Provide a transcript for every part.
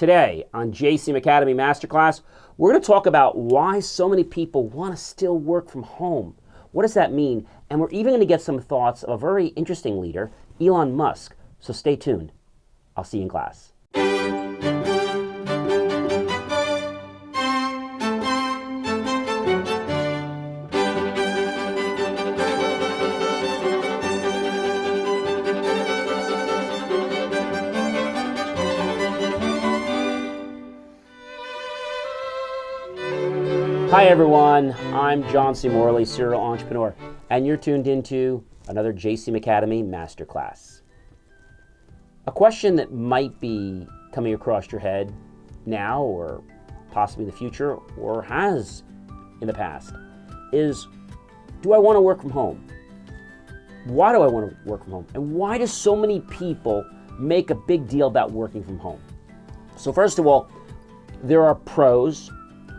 Today on JCM Academy Masterclass, we're going to talk about why so many people want to still work from home. What does that mean? And we're even going to get some thoughts of a very interesting leader, Elon Musk. So stay tuned. I'll see you in class. Hi everyone, I'm John C. Morley, serial entrepreneur, and you're tuned into another JCM Academy Masterclass. A question that might be coming across your head now or possibly in the future or has in the past is, do I want to work from home? Why do I want to work from home? And why do so many people make a big deal about working from home? So first of all, there are pros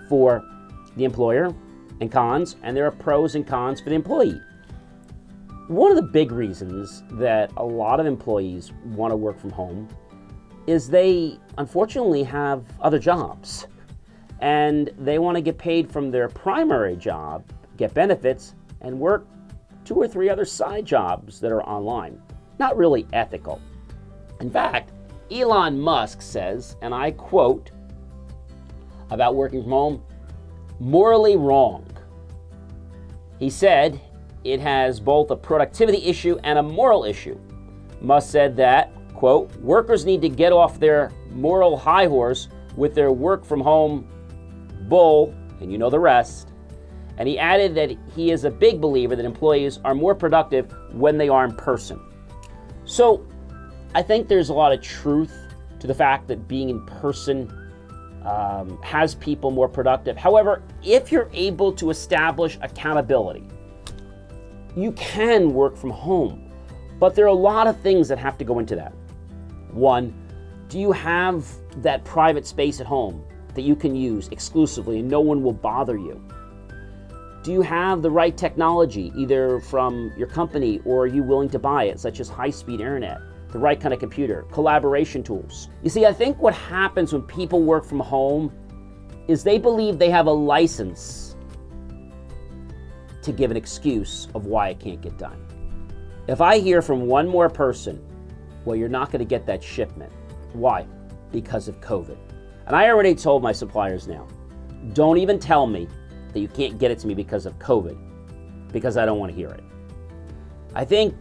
for the employer and cons, and there are pros and cons for the employee. One of the big reasons that a lot of employees want to work from home is they unfortunately have other jobs and they want to get paid from their primary job, get benefits, and work 2 or 3 other side jobs that are online. Not really ethical. In fact, Elon Musk says, and I quote about working from home, morally wrong. He said it has both a productivity issue and a moral issue. Musk said that, quote, workers need to get off their moral high horse with their work from home bull, and you know the rest. And he added that he is a big believer that employees are more productive when they are in person. So I think there's a lot of truth to the fact that being in person has people more productive. However, if you're able to establish accountability, you can work from home. But there are a lot of things that have to go into that. One, do you have that private space at home that you can use exclusively and no one will bother you? Do you have the right technology, either from your company or are you willing to buy it, such as high-speed internet? The right kind of computer, collaboration tools. You see, I think what happens when people work from home is they believe they have a license to give an excuse of why it can't get done. If I hear from one more person, well, you're not going to get that shipment. Why? Because of COVID. And I already told my suppliers now, don't even tell me that you can't get it to me because of COVID, because I don't want to hear it. I think,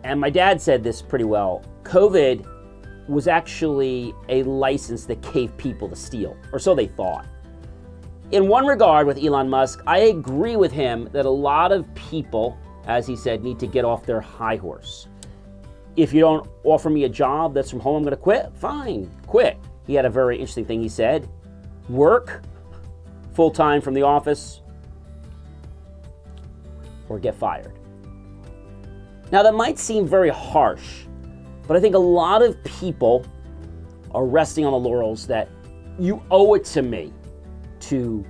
and my dad said this pretty well, COVID was actually a license that gave people to steal, or so they thought. In one regard with Elon Musk, I agree with him that a lot of people, as he said, need to get off their high horse. If you don't offer me a job that's from home, I'm gonna quit. Fine, quit. He had a very interesting thing he said, work full-time from the office or get fired. Now that might seem very harsh, but I think a lot of people are resting on the laurels that you owe it to me to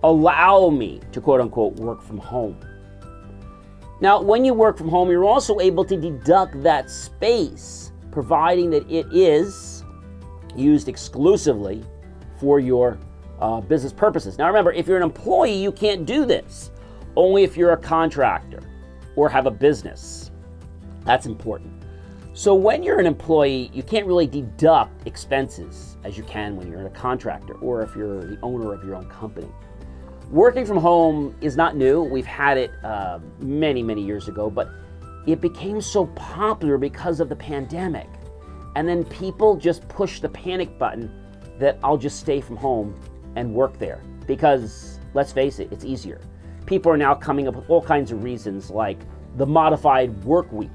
allow me to quote unquote work from home. Now, when you work from home, you're also able to deduct that space, providing that it is used exclusively for your business purposes. Now remember, if you're an employee, you can't do this. Only if you're a contractor or have a business. That's important. So when you're an employee, you can't really deduct expenses as you can when you're a contractor or if you're the owner of your own company. Working from home is not new. We've had it many, many years ago, but it became so popular because of the pandemic. And then people just pushed the panic button that I'll just stay from home and work there because, let's face it, it's easier. People are now coming up with all kinds of reasons like the modified work week,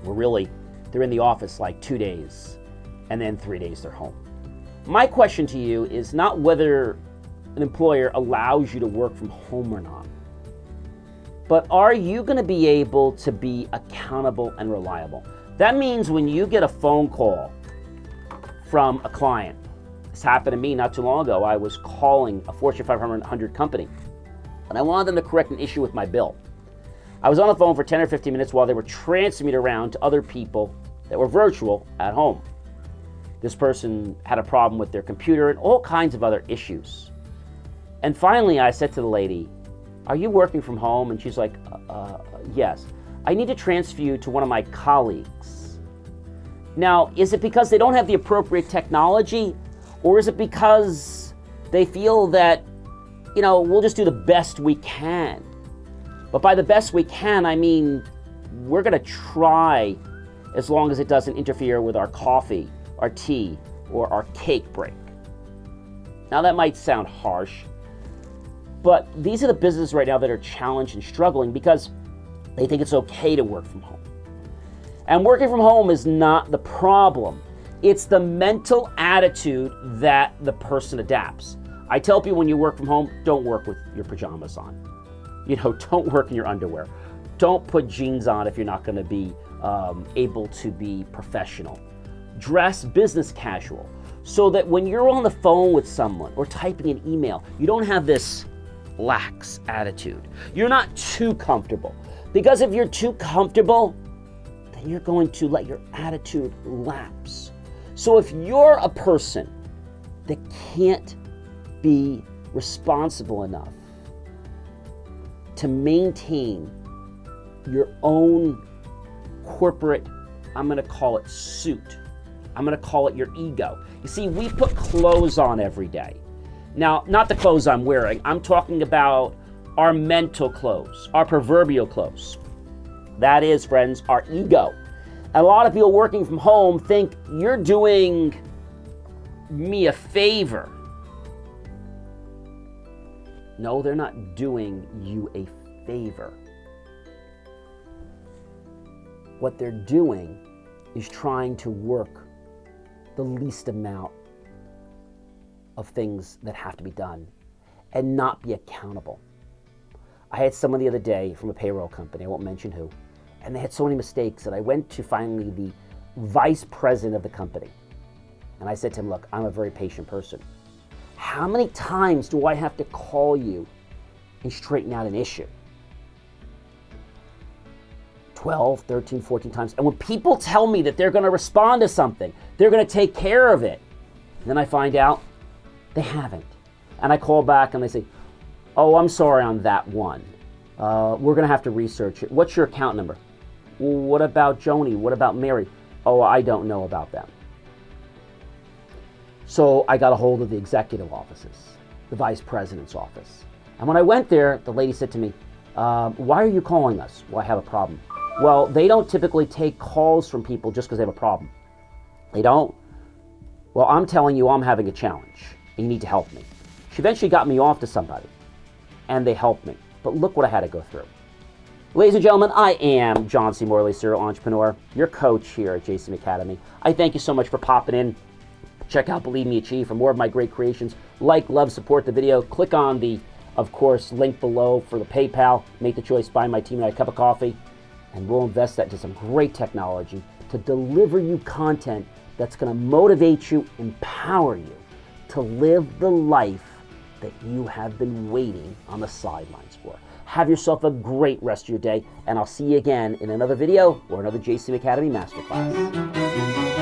where really they're in the office like 2 days and then 3 days they're home. My question to you is not whether an employer allows you to work from home or not, but are you going to be able to be accountable and reliable? That means when you get a phone call from a client, this happened to me not too long ago. I was calling a Fortune 500 company and I wanted them to correct an issue with my bill. I was on the phone for 10 or 15 minutes while they were transferring me around to other people that were virtual at home. This person had a problem with their computer and all kinds of other issues. And finally, I said to the lady, "Are you working from home?" And she's like, yes. "I need to transfer you to one of my colleagues." Now, is it because they don't have the appropriate technology? Or is it because they feel that, we'll just do the best we can? But by the best we can, I mean, we're going to try as long as it doesn't interfere with our coffee, our tea, or our cake break. Now, that might sound harsh, but these are the businesses right now that are challenged and struggling because they think it's okay to work from home. And working from home is not the problem. It's the mental attitude that the person adapts. I tell people when you work from home, don't work with your pajamas on. Don't work in your underwear. Don't put jeans on if you're not going to be able to be professional. Dress business casual so that when you're on the phone with someone or typing an email, you don't have this lax attitude. You're not too comfortable. Because if you're too comfortable, then you're going to let your attitude lapse. So if you're a person that can't be responsible enough to maintain your own corporate, I'm going to call it suit. I'm going to call it your ego. You see, we put clothes on every day. Now, not the clothes I'm wearing. I'm talking about our mental clothes, our proverbial clothes. That is, friends, our ego. And a lot of people working from home think you're doing me a favor. No, they're not doing you a favor. What they're doing is trying to work the least amount of things that have to be done and not be accountable. I had someone the other day from a payroll company, I won't mention who, and they had so many mistakes that I went to finally the vice president of the company. And I said to him, "Look, I'm a very patient person. How many times do I have to call you and straighten out an issue?" 12, 13, 14 times. And when people tell me that they're going to respond to something, they're going to take care of it, and then I find out they haven't. And I call back and they say, "Oh, I'm sorry on that one. We're going to have to research it. What's your account number?" "Well, what about Joni? What about Mary?" "Oh, I don't know about them." So I got a hold of the executive offices, the vice president's office. And when I went there, the lady said to me, "Why are you calling us?" "Well, I have a problem." "Well, they don't typically take calls from people just because they have a problem." "They don't?" "Well, I'm telling you I'm having a challenge and you need to help me." She eventually got me off to somebody and they helped me. But look what I had to go through. Ladies and gentlemen, I am John C. Morley, serial entrepreneur, your coach here at JCM Academy. I thank you so much for popping in. Check out Believe Me Achieve for more of my great creations. Like, love, support the video. Click on the, of course, link below for the PayPal. Make the choice, buy my team and I a cup of coffee. And we'll invest that into some great technology to deliver you content that's going to motivate you, empower you to live the life that you have been waiting on the sidelines for. Have yourself a great rest of your day, and I'll see you again in another video or another JCM Academy Masterclass.